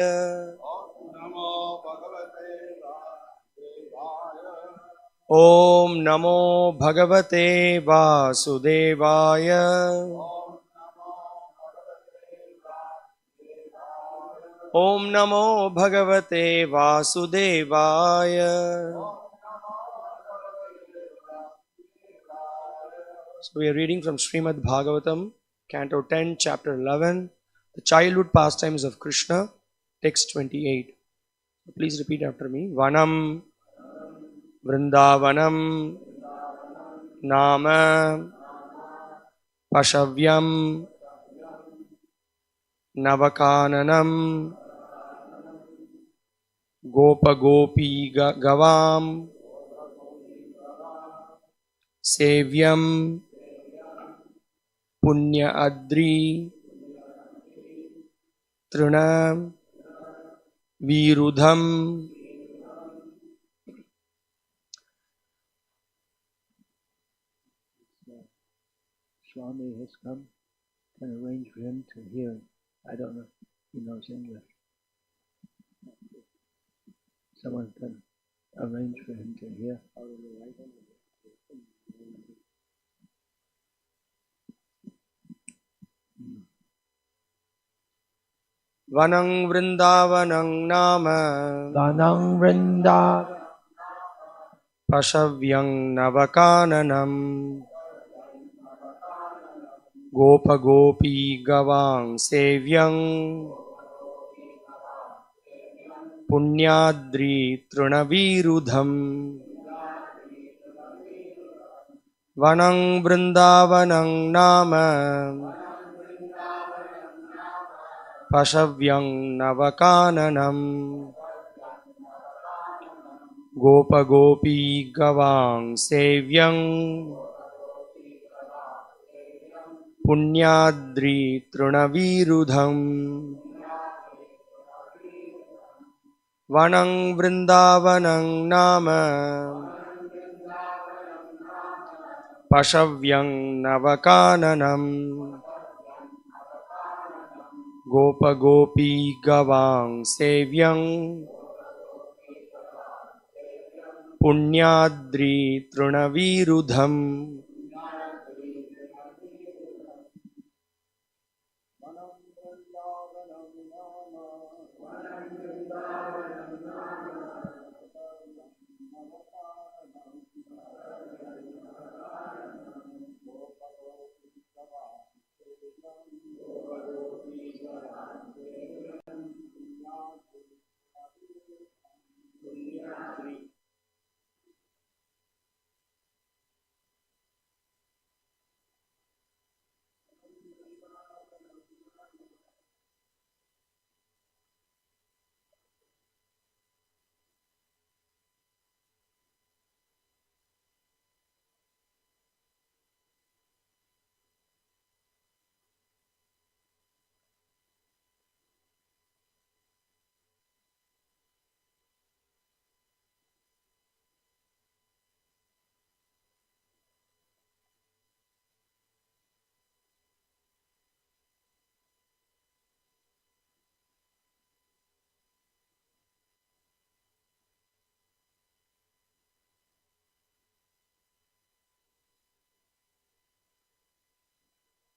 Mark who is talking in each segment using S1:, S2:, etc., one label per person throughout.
S1: Om Namo Bhagavate Vasudevaya. Om Namo Bhagavate Vasudevaya. So we are reading from Srimad Bhagavatam, Canto 10, Chapter 11, the childhood pastimes of Krishna, text 28. Please repeat after me. Vanam Vrindavanam Nama Pashavyam Navakananam Gopa Gopi Gavam Sevyam Punya Adri Trunam Virudham.
S2: Swami has come, can arrange for him to hear. I don't know if he knows English. Someone can arrange for him to hear.
S1: Vanang Vrindavanang Nama
S2: Vanang Vrindavan
S1: Pashavyang Navakananam Gopa Gopi Gavang Sevyang Punyadri Trunavirudham. Vanang Vrindavanang Nama Pashavyang Navakananam Gopa Gopi Gavang Sevyang Punyadri Trunavirudham. Vanang Vrindavanang Nama Pashavyang Navakananam Gopa Gopi Gavang Sevyang Punyadri Trunavirudham.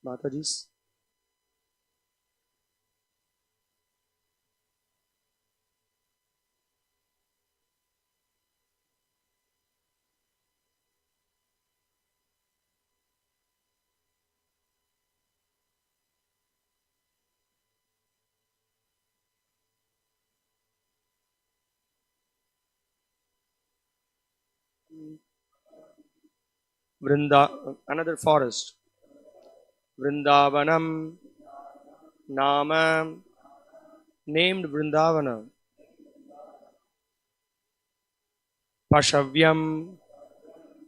S1: Mataji's. Another forest. Vrindavanam Nama, named Vrindavana. Pashavyam,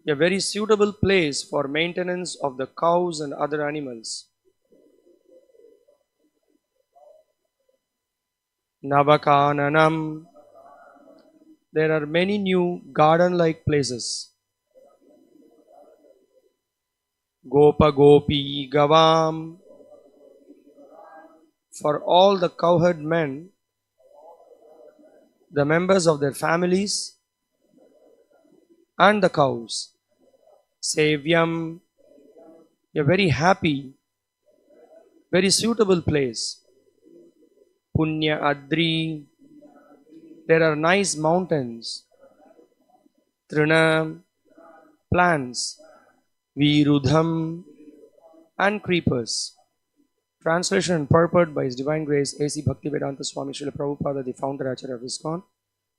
S1: a very suitable place for maintenance of the cows and other animals. Navakananam, there are many new garden-like places. Gopa Gopi Gavam, for all the cowherd men the members of their families, and the cows. Savyam, a very happy, very suitable place. Punya Adri, there are nice mountains. Trina, plants. Virudham, and creepers. Translation and purport by His Divine Grace A.C. Bhakti Vikasa Swami Srila Prabhupada, the founder Acharya of ISKCON.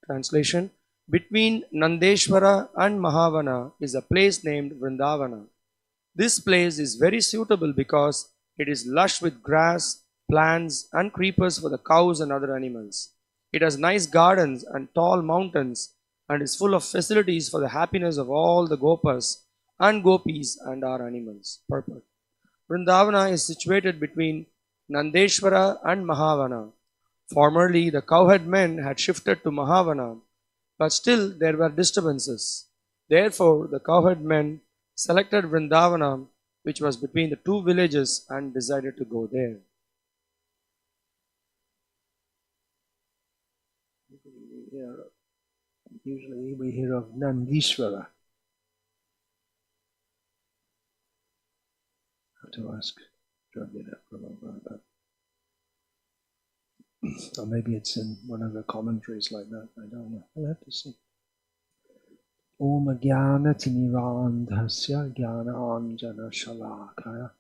S1: Translation: between Nandeshwara and Mahavana is a place named Vrindavana. This place is very suitable because it is lush with grass, plants, and creepers for the cows and other animals. It has nice gardens and tall mountains and is full of facilities for the happiness of all the gopas and gopis and our animals. Purport: Vrindavana is situated between Nandeshwara and Mahavana. Formerly, the cowherd men had shifted to Mahavana, but still there were disturbances. Therefore, the cowherd men selected Vrindavana, which was between the two villages, and decided to go there.
S2: Usually we hear of Nandishvara. I have to ask Dragida Prabhupada. Or maybe it's in one of the commentaries like that. I don't know. I'll have to see. Om Jnana Timirandhasya Jnana Anjana Shalakaya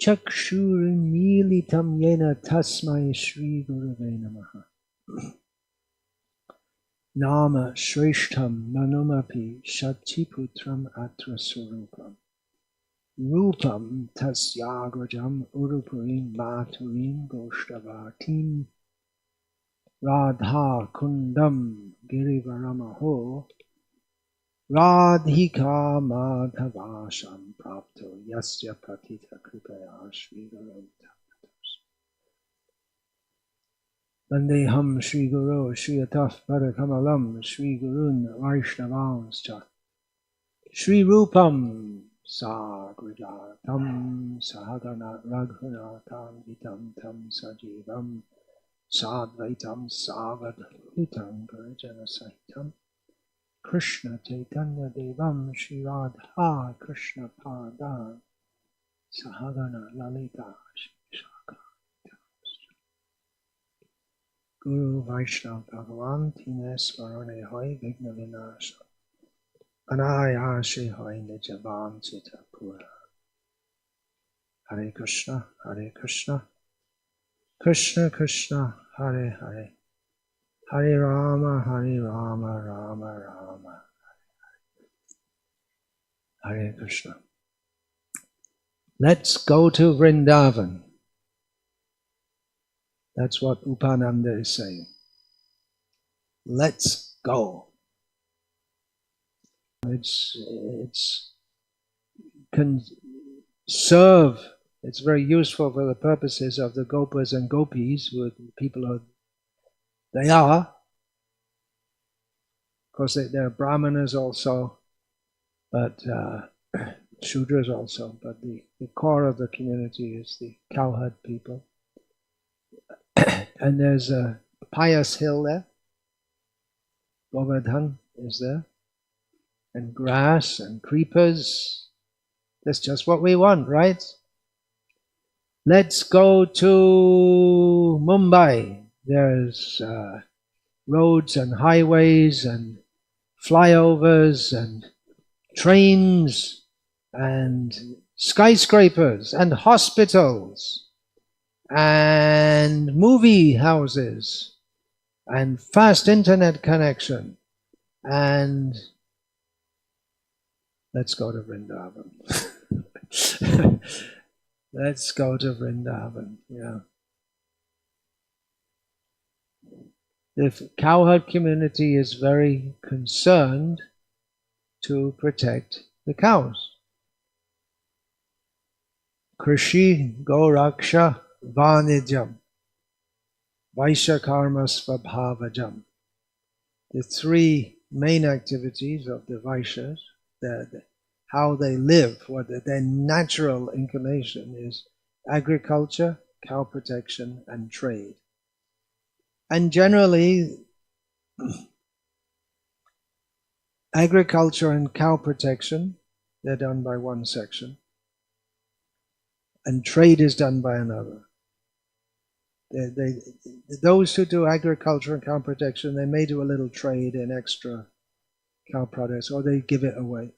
S2: Chakshurim Militam Yena Tasmai Shri Gurave Namaha Nama Shreshtham Manumapi Shatiputram Atra Surupam Rupam Tasyagrajam Urupurim Maturim Goshtavatim Radha Kundam Girivaramaho Radhika Madhavasham Prapto Yasya Patita Kripaya Shri Guru Vandeham Shri Guru Shri Ataf Parakamalam Shri Gurun Vaishnavanscha Shri Rupam Sagrajatam Sahagana Raghunatam Vitam Tam Sajivam Sadvaitam Savadhutam Gurjana Sahitam Krishna Chaitanya Devam Shri Radha Krishna Pada Sahagana Lalita Shri Shaka Guru Vaishnav Bhagavan Tine Smarane Hoy Vigna Vinasha Anayashe Hoy Nijavan Chita Pura Hare Krishna Krishna Krishna Hare Hare Hare Rama Rama Rama Hare Krishna. Let's go to Vrindavan. That's what Upananda is saying. Let's go. It's can serve. It's very useful for the purposes of the gopas and gopis, who are people who they are. Of course, they're brahmanas also, but Shudras also. But the core of the community is the cowherd people. And there's a pious hill there. Govardhan is there. And grass and creepers. That's just what we want, right? Let's go to Mumbai. There's roads and highways and flyovers and trains and skyscrapers and hospitals and movie houses and fast internet connection, and let's go to Vrindavan. Let's go to Vrindavan, yeah. The cowherd community is very concerned to protect the cows. Krishi Goraksha Vanijam Vaishya Karma Svabhavajam. The three main activities of the Vaishyas, how they live, what their natural inclination is: agriculture, cow protection, and trade. And generally, Agriculture and cow protection, they're done by one section, and trade is done by another. Those who do agriculture and cow protection, they may do a little trade in extra cow products, or they give it away.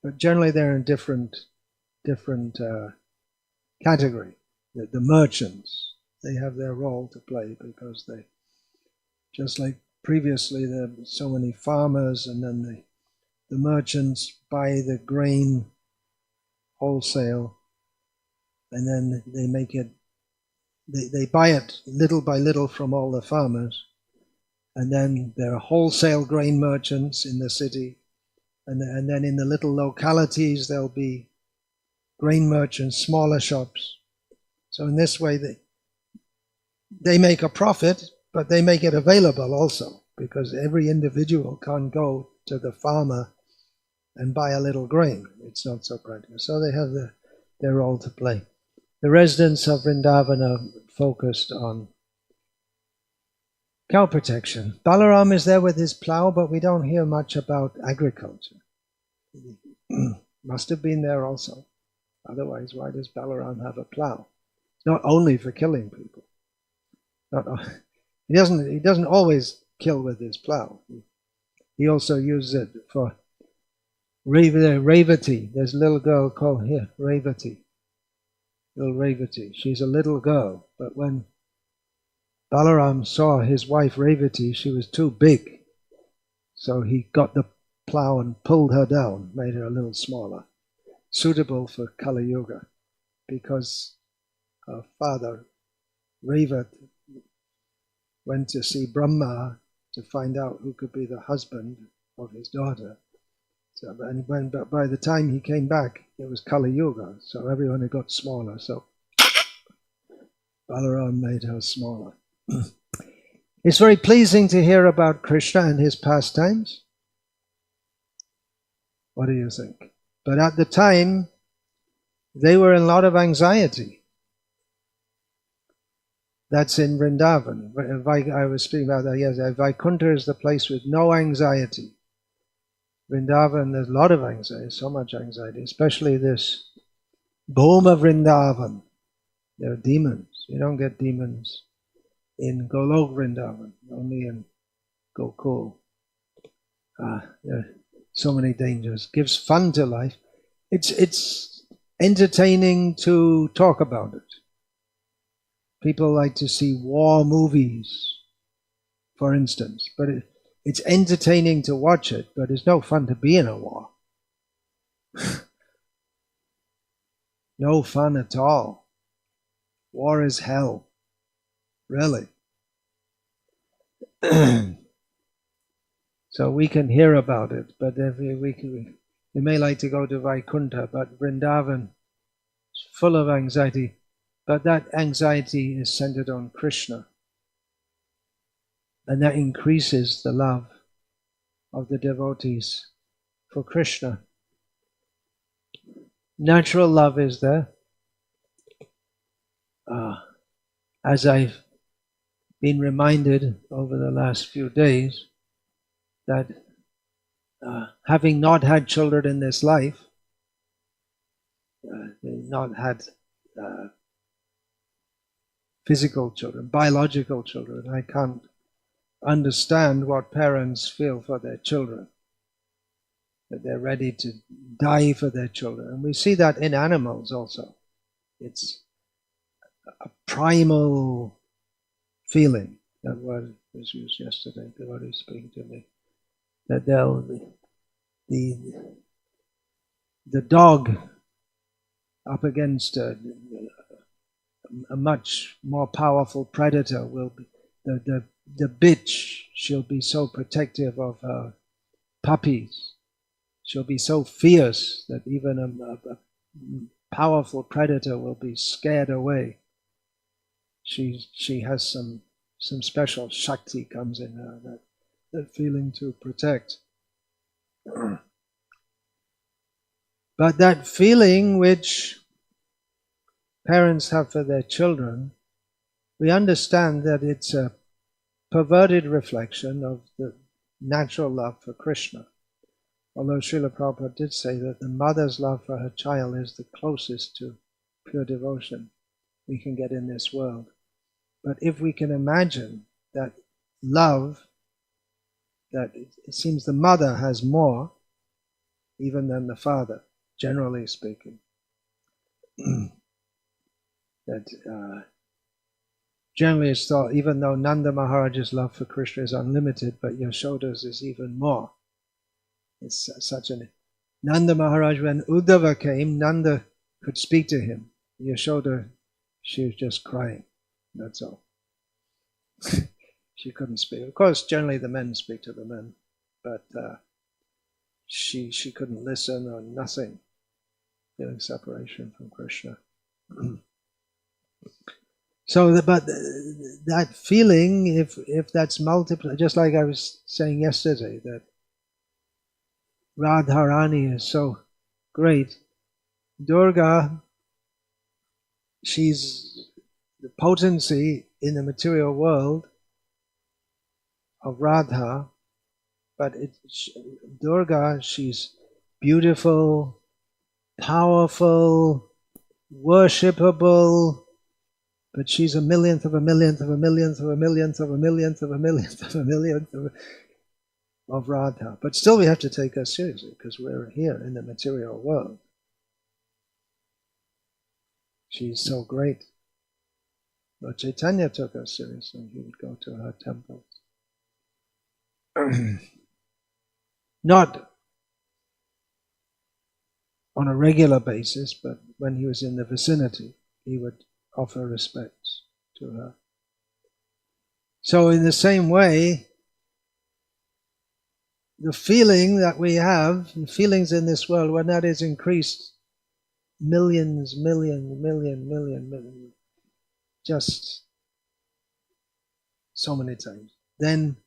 S2: But generally they're in different category. The merchants, they have their role to play, because they, just like previously there were so many farmers, and then the merchants buy the grain wholesale, and then they make it, they buy it little by little from all the farmers, and then there are wholesale grain merchants in the city, and then in the little localities there'll be grain merchants, smaller shops. So in this way they make a profit, but they make it available also, because every individual can't go to the farmer and buy a little grain. It's not so practical. So they have their role to play. The residents of Vrindavan are focused on cow protection. Balaram is there with his plow, but we don't hear much about agriculture. Must have been there also. Otherwise, why does Balaram have a plow? Not only for killing people. He doesn't always kill with his plow. He also uses it for Revati. There's a little girl called here, Revati. Little Revati. She's a little girl, but when Balaram saw his wife Revati, she was too big. So he got the plow and pulled her down, made her a little smaller, suitable for Kali Yuga, because her father, Revat, went to see Brahma to find out who could be the husband of his daughter. So, but by the time he came back, it was Kali Yuga, so everyone had got smaller. So Balaram made her smaller. It's very pleasing to hear about Krishna and his pastimes. What do you think? But at the time, they were in a lot of anxiety. That's in Vrindavan. I was speaking about that yesterday. Vaikuntha is the place with no anxiety. Vrindavan, there's a lot of anxiety, so much anxiety, especially this Bhoma Vrindavan. There are demons. You don't get demons in Golok Vrindavan, only in Gokul. There are so many dangers. Gives fun to life. It's entertaining to talk about it. People like to see war movies, for instance, but it's entertaining to watch it, but it's no fun to be in a war. No fun at all. War is hell. Really. So we can hear about it, but we may like to go to Vaikuntha, but Vrindavan is full of anxiety. But that anxiety is centered on Krishna. And that increases the love of the devotees for Krishna. Natural love is there. As I've been reminded over the last few days, that having not had children in this life, not had physical children, biological children, I can't understand what parents feel for their children, that they're ready to die for their children. And we see that in animals also. It's a primal feeling. That word was used yesterday, the word is speaking to me. That the dog up against a much more powerful predator will be, the bitch, she'll be so protective of her puppies. She'll be so fierce that even a powerful predator will be scared away. She has some special shakti comes in her, that feeling to protect. But that feeling which parents have for their children, we understand that it's a perverted reflection of the natural love for Krishna. Although Srila Prabhupada did say that the mother's love for her child is the closest to pure devotion we can get in this world. But if we can imagine that love, that it seems the mother has more even than the father, generally speaking. That generally it's thought, even though Nanda Maharaj's love for Krishna is unlimited, but Yashoda's is even more. It's such an... Nanda Maharaj, when Uddhava came, Nanda could speak to him. Yashoda, she was just crying, that's all. She couldn't speak. Of course, generally the men speak to the men, but she couldn't listen or nothing, feeling separation from Krishna. So, but that feeling, if that's multiple, just like I was saying yesterday, that Radharani is so great. Durga, she's the potency in the material world of Radha, but Durga, she's beautiful, powerful, worshipable, but she's a millionth of a millionth of a millionth of a millionth of a millionth of a millionth of a millionth of Radha. But still we have to take her seriously because we're here in the material world. She's so great. But Chaitanya took her seriously. He would go to her temples. Not on a regular basis, but when he was in the vicinity, he would offer respects to her. So in the same way, the feeling that we have, the feelings in this world, when that is increased million, just so many times, then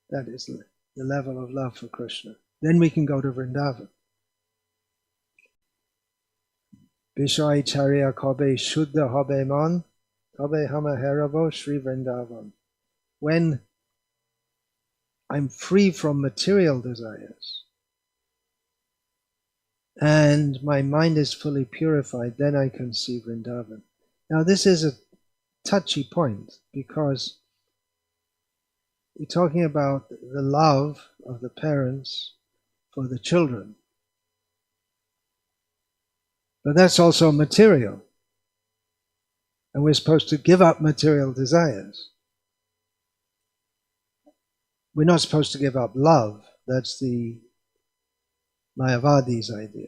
S2: that is the level of love for Krishna. Then we can go to Vrindavan. Bishai Charya Kobe Shuddha Hobe Man, Tobe Hama Heravo Sri Vrindavan. When I'm free from material desires and my mind is fully purified, then I can see Vrindavan. Now this is a touchy point because we're talking about the love of the parents for the children. But that's also material. And we're supposed to give up material desires. We're not supposed to give up love. That's the Mayavadi's idea.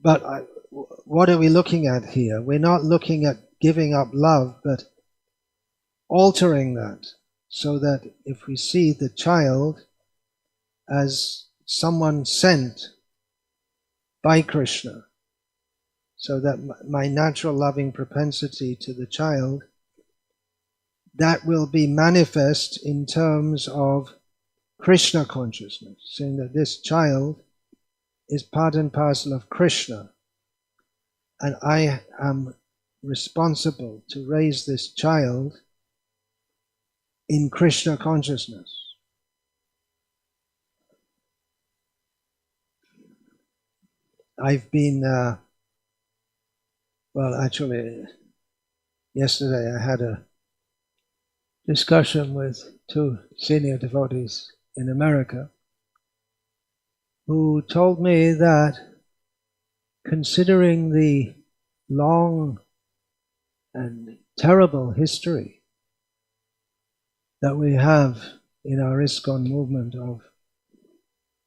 S2: But what are we looking at here? We're not looking at giving up love, but altering that so that if we see the child as someone sent by Krishna, so that my natural loving propensity to the child, that will be manifest in terms of Krishna consciousness, saying that this child is part and parcel of Krishna, and I am responsible to raise this child in Krishna consciousness. I've been, well actually yesterday I had a discussion with two senior devotees in America who told me that considering the long and terrible history that we have in our ISKCON movement of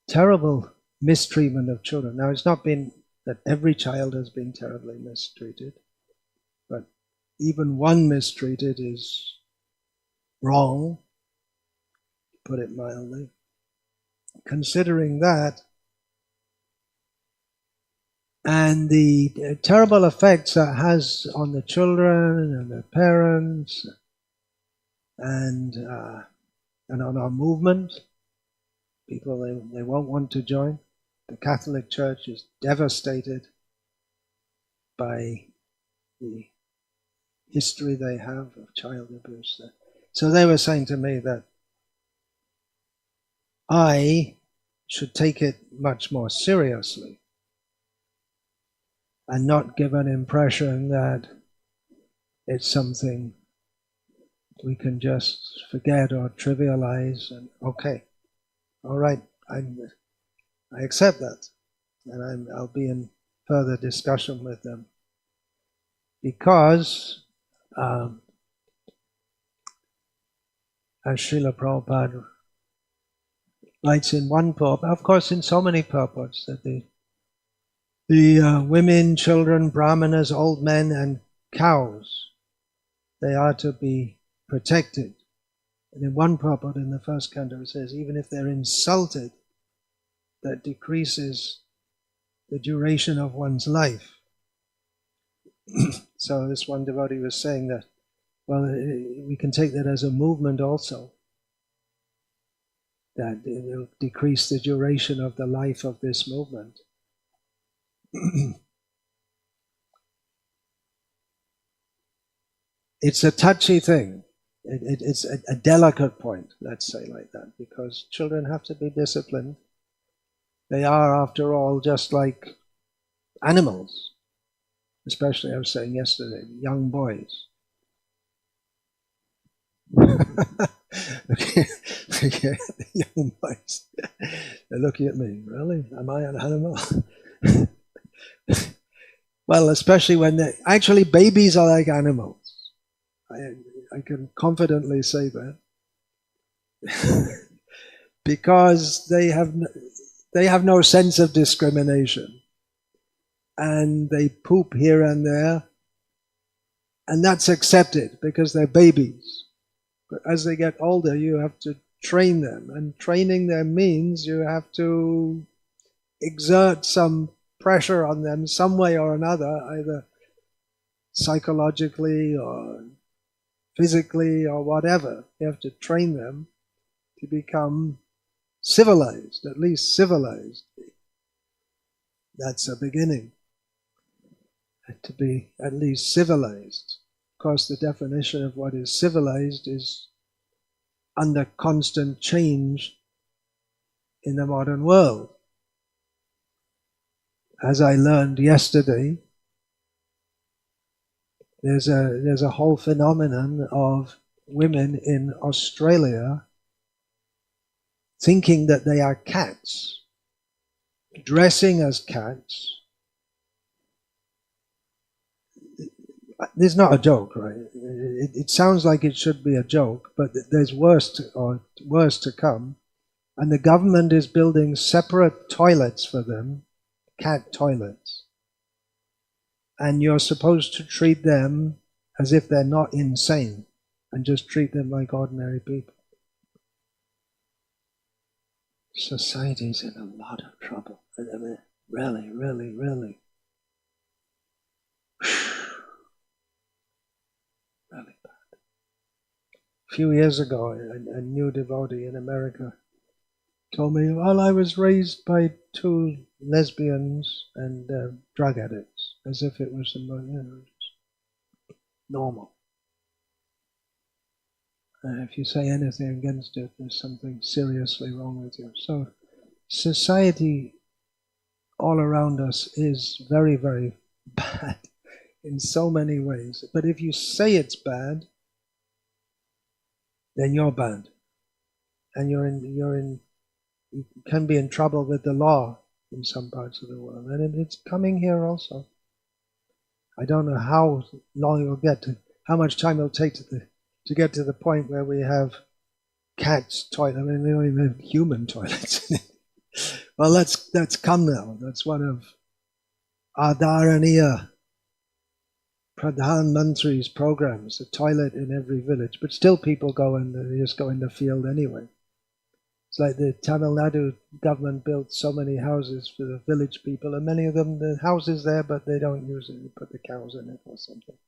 S2: terrible mistreatment of children. Now it's not been that every child has been terribly mistreated, but even one mistreated is wrong, to put it mildly. Considering that, and the terrible effects that has on the children and their parents and on our movement, people they won't want to join. The Catholic Church is devastated by the history they have of child abuse. So they were saying to me that I should take it much more seriously and not give an impression that it's something we can just forget or trivialize and okay, all right, I accept that, and I'll be in further discussion with them because as Srila Prabhupada writes in one purport, of course in so many purports, that the women, children, brahmanas, old men and cows, they are to be protected. And in one purport in the first canto it says, even if they're insulted, that decreases the duration of one's life. So this one devotee was saying that, well, we can take that as a movement also, that it will decrease the duration of the life of this movement. It's a touchy thing. It's a delicate point, let's say like that, because children have to be disciplined. They are, after all, just like animals. Especially, I was saying yesterday, young boys. Okay, young boys. They're looking at me. Really? Am I an animal? Well, especially when actually babies are like animals. I can confidently say that because they have no sense of discrimination, and they poop here and there, and that's accepted because they're babies. But as they get older, you have to train them, and training them means you have to exert some pressure on them some way or another, either psychologically or physically or whatever. You have to train them to become civilized, at least civilized. That's a beginning. To be at least civilized. Of course, the definition of what is civilized is under constant change in the modern world. As I learned yesterday, there's a whole phenomenon of women in Australia thinking that they are cats, dressing as cats. This is not a joke, right? It sounds like it should be a joke, but there's worse to come. And the government is building separate toilets for them, cat toilets. And you're supposed to treat them as if they're not insane and just treat them like ordinary people. Society's in a lot of trouble. I mean, really, really, really. Really bad. A few years ago, a new devotee in America told me, well, I was raised by two lesbians and drug addicts, as if it was normal. If you say anything against it, there's something seriously wrong with you. So society all around us is very, very bad in so many ways. But if you say it's bad, then you're bad. And you can be in trouble with the law in some parts of the world. And it's coming here also. I don't know how long it will get to, how much time it will take to get to the point where we have cats' toilets. I mean, they don't even have human toilets. Well, that's come now. That's one of Adharaniya Pradhan Mantri's programs, a toilet in every village. But still people they just go in the field anyway. It's like the Tamil Nadu government built so many houses for the village people, and many of them, the house is there, but they don't use it. They put the cows in it or something.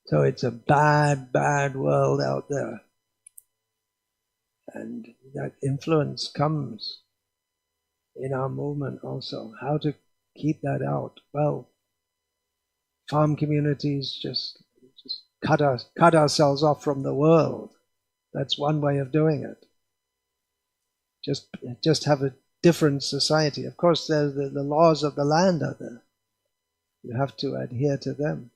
S2: So it's a bad, bad world out there. And that influence comes in our movement also. How to keep that out? Well, farm communities just cut ourselves off from the world. That's one way of doing it. Just have a different society. Of course, there's the laws of the land are there. You have to adhere to them.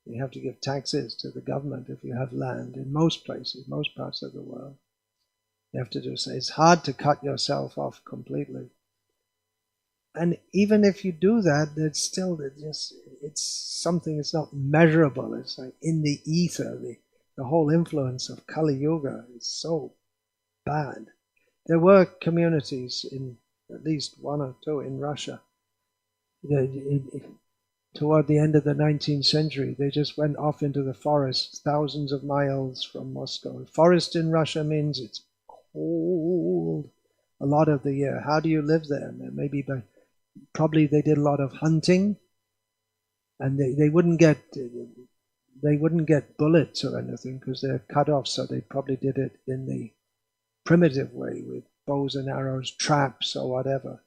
S2: You have to give taxes to the government if you have land in most places, most parts of the world. You have to do so. It's hard to cut yourself off completely. And even if you do that, it's still it's something. It's not measurable. It's like in the ether. The whole influence of Kali Yuga is so bad. There were communities in at least one or two in Russia. Toward the end of the 19th century, they just went off into the forest, thousands of miles from Moscow. Forest in Russia means it's cold a lot of the year. How do you live there? Maybe probably they did a lot of hunting, and they wouldn't get bullets or anything because they're cut off. So they probably did it in the primitive way with bows and arrows, traps or whatever.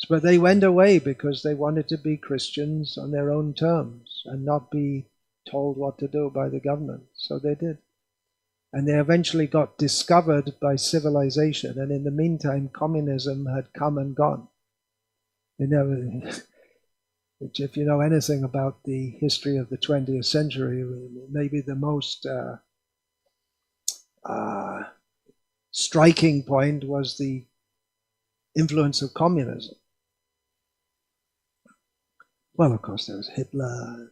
S2: But they went away because they wanted to be Christians on their own terms and not be told what to do by the government. So they did. And they eventually got discovered by civilization. And in the meantime, communism had come and gone. Which, if you know anything about the history of the 20th century, maybe the most striking point was the influence of communism. Well, of course, there was Hitler.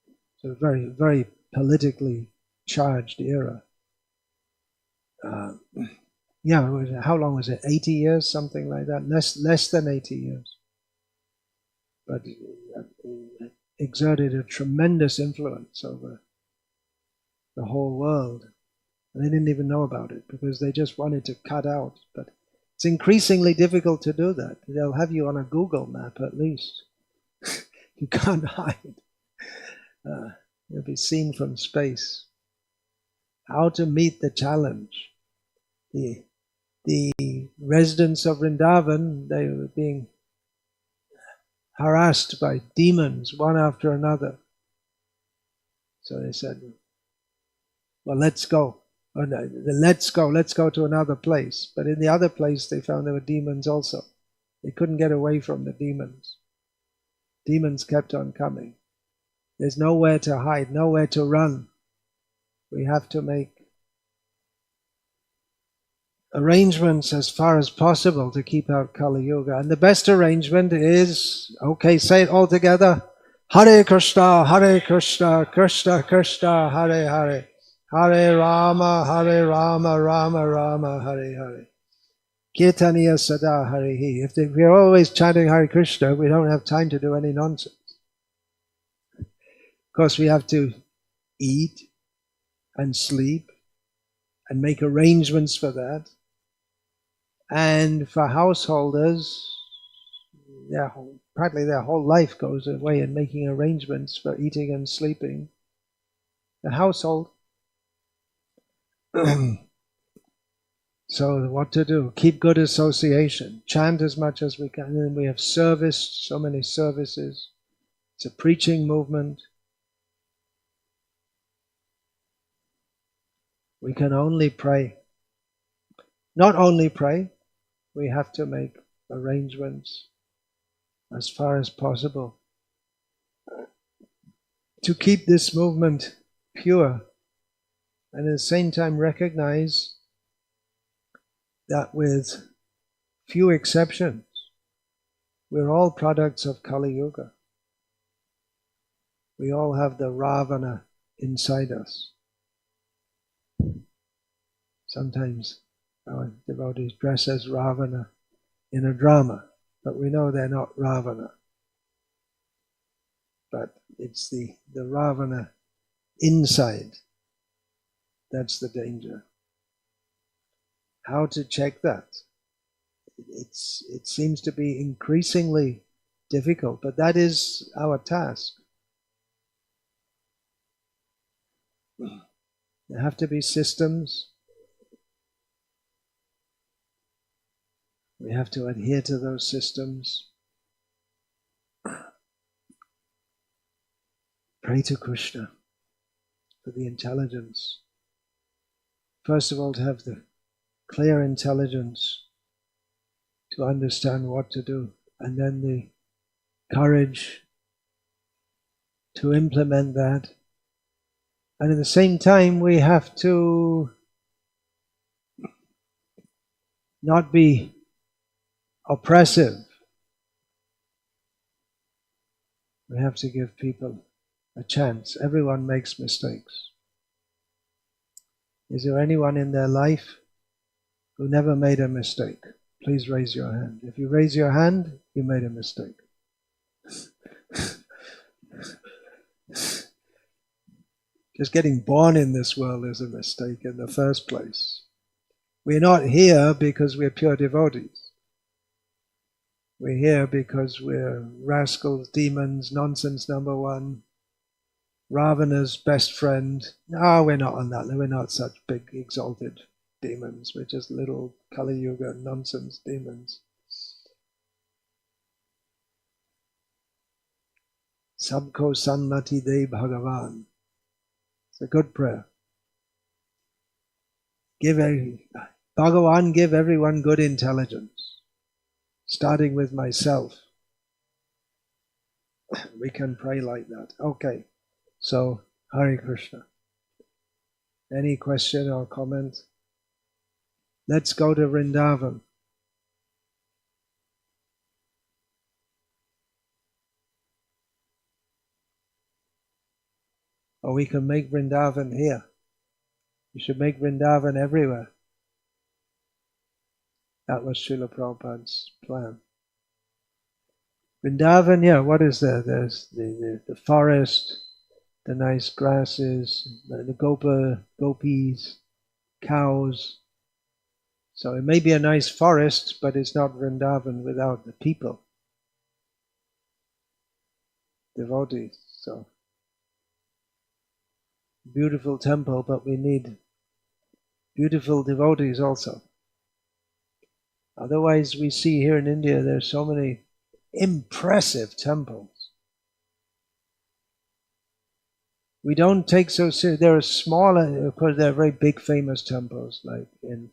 S2: It's a very, very politically charged era. How long was it? 80 years, something like that. Less than 80 years. But it exerted a tremendous influence over the whole world. And they didn't even know about it because they just wanted to cut out. But it's increasingly difficult to do that. They'll have you on a Google map at least. You can't hide. You'll be seen from space. How to meet the challenge. The residents of Vrindavan, they were being harassed by demons one after another. So they said, well, let's go. Oh, no, let's go to another place. But in the other place, they found there were demons also. They couldn't get away from the demons. Demons kept on coming. There's nowhere to hide, nowhere to run. We have to make arrangements as far as possible to keep out Kali Yuga. And the best arrangement is, okay, say it all together. Hare Krishna, Krishna Krishna, Hare Hare. Hare Rama, Rama Rama, Hare Hare. Kirtaniya Sada Harihi. If we're always chanting Hare Krishna, we don't have time to do any nonsense. Of course, we have to eat and sleep and make arrangements for that. And for householders, practically their whole life goes away in making arrangements for eating and sleeping. The household. So what to do? Keep good association. Chant as much as we can. And then we have service, so many services. It's a preaching movement. We can only pray. Not only pray, we have to make arrangements as far as possible to keep this movement pure, and at the same time recognize that with few exceptions, we're all products of Kali Yuga. We all have the Ravana inside us. Sometimes our devotees dress as Ravana in a drama, but we know they're not Ravana. But it's the Ravana inside. That's the danger. How to check that? It seems to be increasingly difficult, but that is our task. There have to be systems. We have to adhere to those systems. pray to Krishna for the intelligence. First of all, to have the clear intelligence to understand what to do, and then the courage to implement that. And at the same time, we have to not be oppressive. We have to give people a chance. Everyone makes mistakes. Is there anyone in their life who never made a mistake? Please raise your hand. If you raise your hand, you made a mistake. Just getting born in this world is a mistake in the first place. We're not here because we're pure devotees. We're here because we're rascals, demons, nonsense number one, Ravana's best friend. No, we're not on that. We're not such big exalted demons. We're just little Kali Yuga nonsense demons. Sabko Sanmati De Bhagavan. It's a good prayer. Bhagavan, give everyone good intelligence, starting with myself. We can pray like that. Okay, so Hare Krishna. Any question or comment? Let's go to Vrindavan. Or we can make Vrindavan here. You should make Vrindavan everywhere. That was Srila Prabhupada's plan. Vrindavan, yeah, what is there? There's the forest, the nice grasses, the gopis, cows. So it may be a nice forest, but it's not Vrindavan without the people, devotees. So beautiful temple, but we need beautiful devotees also. Otherwise, we see here in India, there's so many impressive temples. We don't take so serious. There are smaller, of course, there are very big famous temples, like in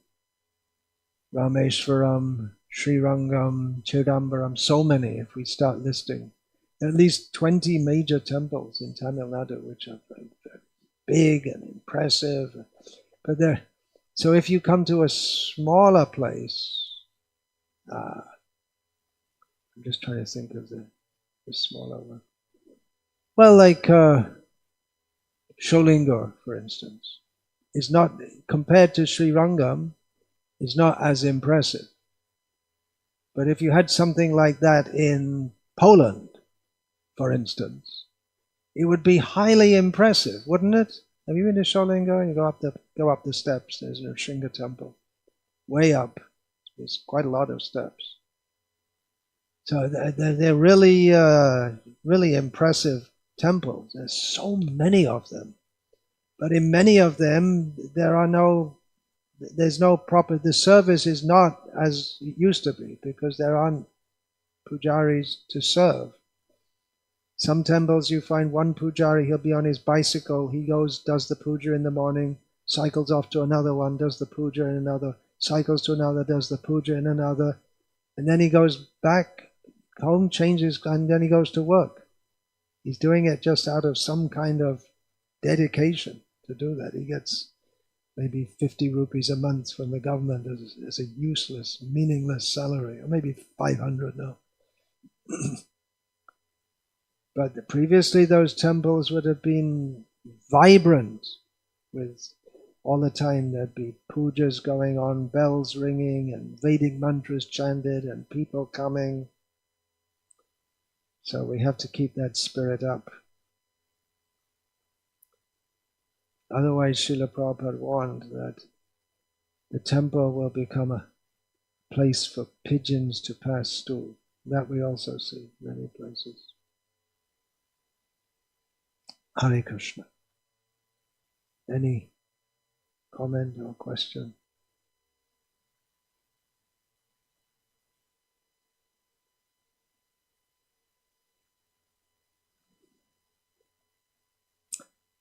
S2: Rameshwaram, Srirangam, Chidambaram, so many. If we start listing, there are at least 20 major temples in Tamil Nadu, which are very big and impressive. But there, so if you come to a smaller place, I'm just trying to think of the smaller one. Well, like Sholingar, for instance, is not, compared to Srirangam, is not as impressive. But if you had something like that in Poland, for instance, it would be highly impressive, wouldn't it? Have you been to Sholingar? You go up the steps. There's a Shringa temple, way up. There's quite a lot of steps. So they're really, really impressive temples. There's so many of them, but in many of them there's no proper. The service is not as it used to be because there aren't pujaris to serve. Some temples you find one pujari, he'll be on his bicycle, he goes, does the puja in the morning, cycles off to another one, does the puja in another, cycles to another, does the puja in another, and then he goes back home, changes, and then he goes to work. He's doing it just out of some kind of dedication to do that. He gets maybe 50 rupees a month from the government as a useless, meaningless salary, or maybe 500 now. But previously those temples would have been vibrant with all the time there'd be pujas going on, bells ringing and Vedic mantras chanted and people coming. So we have to keep that spirit up. Otherwise, Srila Prabhupada warned that the temple will become a place for pigeons to pass stool. That we also see in many places. Hare Krishna. Any comment or question?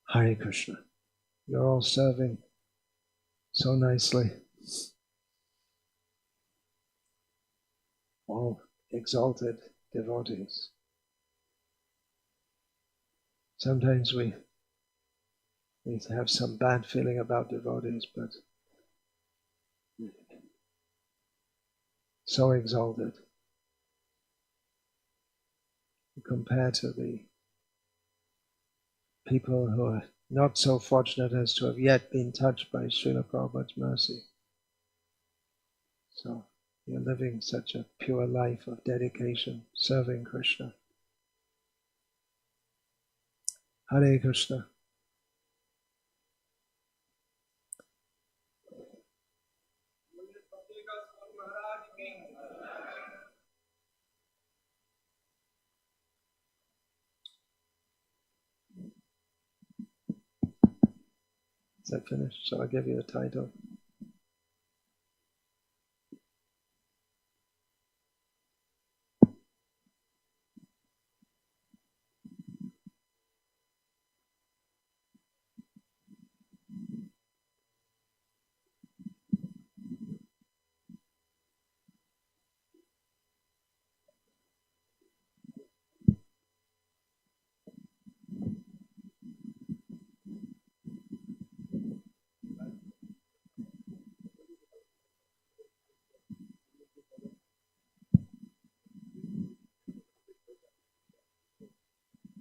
S2: Hare Krishna. You're all serving so nicely. All exalted devotees. Sometimes we have some bad feeling about devotees, but so exalted compared to the people who are not so fortunate as to have yet been touched by Srila Prabhupada's mercy. So you're living such a pure life of dedication, serving Krishna. Hare Krishna. Is that finished? Shall I give you a title?